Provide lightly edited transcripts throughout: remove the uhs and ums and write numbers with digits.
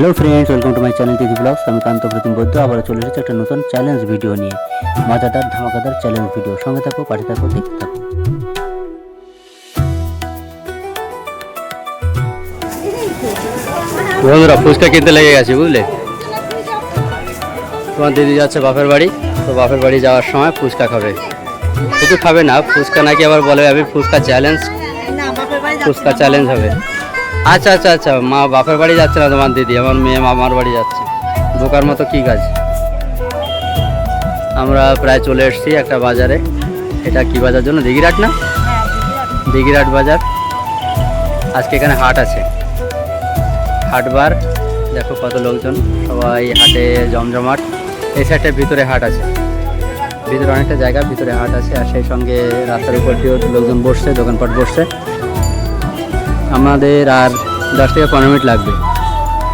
Hello friends, welcome to my channel Tithi blogs. আমি কান্ত প্রতিম বৈদ্য আবার চলে এসেছি একটা নতুন চ্যালেঞ্জ ভিডিও নিয়ে। মজাদার ধামাকাদার চ্যালেঞ্জ ভিডিও, সঙ্গে থাকো, পাশে থাকো, দেখতে থাকো। বন্ধুরা ফুচকা কিনতে লেগে গেছে, বুঝলে? তোমার দিদি যাচ্ছে বাপের বাড়ি, তো বাপের বাড়ি যাওয়ার সময় ফুচকা খাবে। শুধু খাবে না, ফুচকা নাকি আবার বলে আমি ফুচকা চ্যালেঞ্জ হবে। আচ্ছা আচ্ছা আচ্ছা, মা বাপের বাড়ি যাচ্ছে না তোমার দিদি, আমার মেয়ে মামার বাড়ি যাচ্ছে। বোকার মতো কি কাজ। আমরা প্রায় চলে এসেছি একটা বাজারে। এটা কি বাজার জন্য? দিঘিরাট না? দিঘিরাট বাজার। আজকে এখানে হাট আছে, হাটবার। দেখো কত লোকজন, সবাই হাটে জমজমাট। এই সাইডটার ভিতরে হাট আছে, ভিতরে অনেকটা জায়গা, ভিতরে হাট আছে। আর সেই সঙ্গে রাস্তার উপর দিয়েও লোকজন বসছে, দোকানপাট বসছে। আমাদের আর 10 থেকে 15 মিনিট লাগবে।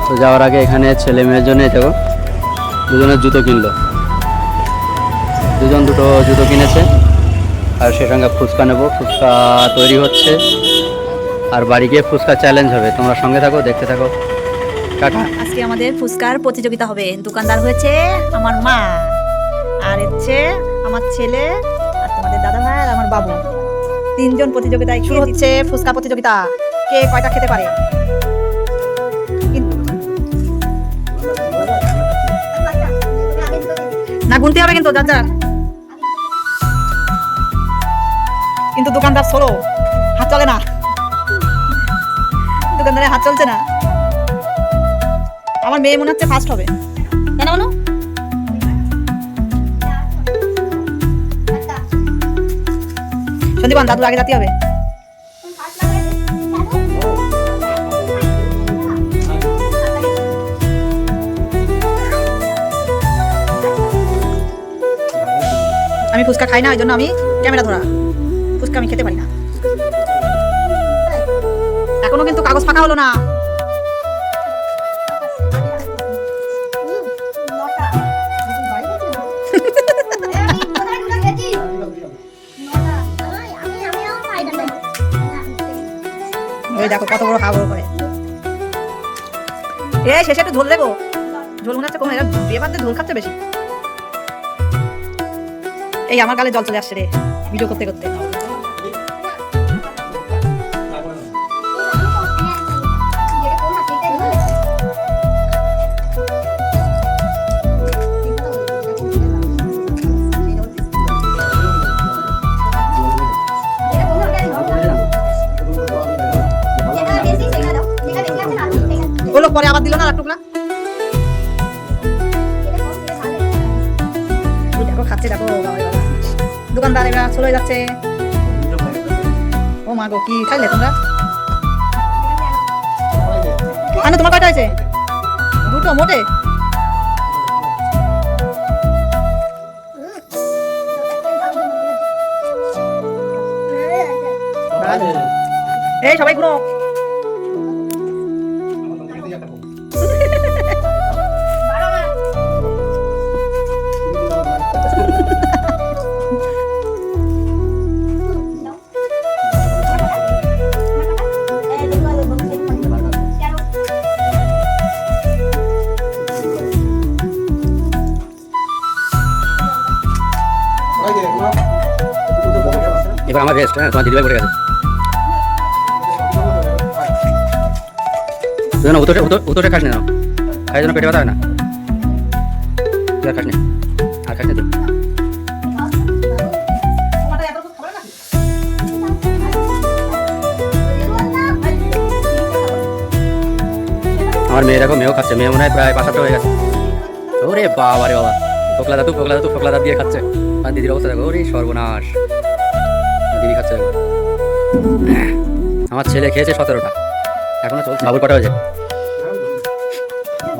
তো যাওয়ার আগে এখানে ছেলে মেয়ের জন্য দেখো দুজনের জুতো কিনলো, দুজন দুটো জুতো কিনেছে। আর সেই সঙ্গে ফুচকা নেবো, ফুচকা তৈরি হচ্ছে। আর বাড়ি গিয়ে ফুচকা চ্যালেঞ্জ হবে। তোমরা সঙ্গে থাকো, দেখতে থাকো। টাটা। আজকে আমাদের ফুচকার প্রতিযোগিতা হবে। দোকানদার হয়েছে আমার মা, আর হচ্ছে আমার ছেলে, আর তোমাদের দাদা ভাই আর আমার বাবু। তিনজন প্রতিযোগিতায় শুরু হচ্ছে ফুচকা প্রতিযোগিতা। কে কয়টা খেতে পারে? না, গুনতে হবে কিন্তু যার যার। কিন্তু দোকানদার ছোড়ো, হাত চলে না, দোকানদারের হাত চলছে না। আমার মেয়ে মনে হচ্ছে ফার্স্ট হবে, তাই না বলো? সন্দীপান দাদু আগে যেতে হবে। আমি ফুচকা খাই না, ওই জন্য আমি ক্যামেরা ধরা। ফুচকা আমি খেতে পারি না। এখনো কিন্তু কাগজ ফাঁকা হলো না। ওই দেখো কত বড় খাবো করে। শেষে একটু ঝোল দেবো। ঝোল মনে হচ্ছে কম, এরা বিয়ে বাদ দিয়ে ঝোল খাচ্ছে বেশি। এই আমার গালে জল চলে আসছে রে ভিডিও করতে করতে। বলো পরে আবার দিল না টুকরা। দেখো খাচ্ছে, দেখো দোকানদার এবার চলে যাচ্ছে। ও মা গো, কি খাইলে তোমরা? তোমার কয়টা হয়েছে? দুটো মোটে। এই সবাই ঘুরো। এবার আমার রেস্ট। হ্যাঁ, তোমার দিদিভাই পড়ে গেছে। উতোটা খাস না, খাই যেন পেটে ব্যথা হয় না। তুই আর খাস না, আর খাস না তুই। আমার মেয়ে দেখো, মেয়েও খাচ্ছে। মেয়ে মনে হয় প্রায় 5-7টা হয়ে গেছে। ওরে বাবা রে বাবা, ফোকলা দাঁত দিয়ে খাচ্ছে। আর দিদির অবস্থা দেখো, ওরে সর্বনাশ। দিদি খাচ্ছে দেখো। আমার ছেলে খেয়েছে 17টা, এখনো চলছে। বাবুর কটা হয়েছে?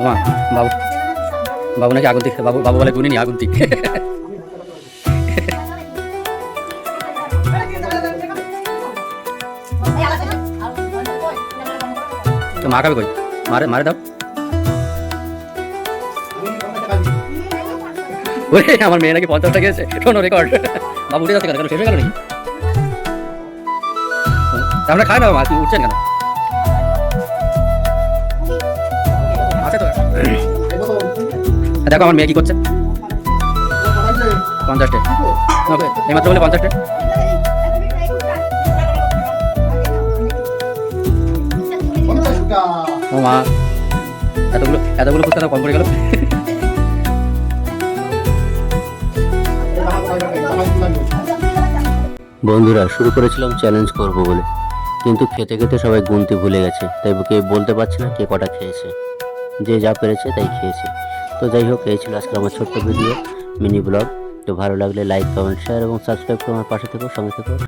মা বাবু নাকি আগুন্তিক। বাবু বলে গুনিনি, আগুন্তিক। তো মা খাবে কই? মারে দাও। ওরে আমার মেয়ে নাকি 50টা খেয়েছে, শোনো রেকর্ড। বাবু উঠে যাচ্ছে কেন? শেষ হয়ে গেল নাকি? আমরা খাই না, মা উঠছেন কেন? আছে তো দেখো আমার মেয়ে কি করছে। 50টে এইমাত্র বলে 50টে। ও মা, এতগুলো ফুচকা তো কম পড়ে গেল। বন্ধুরা, শুরু করেছিলাম চ্যালেঞ্জ করব বলে, কিন্তু খেতে খেতে সবাই গুনতি ভুলে গেছে, তাই কে বলতে পারছে না কে কটা খেয়েছে। যে যা পেরেছে তাই খেয়েছে। তো যাই হোক, এই ছিল আজকে আমার ছোট্ট ভিডিও, মিনি ব্লগ। তো ভালো লাগলে লাইক, কমেন্ট, শেয়ার এবং সাবস্ক্রাইব করে আমার পাশে থেকো, সঙ্গে থেকো।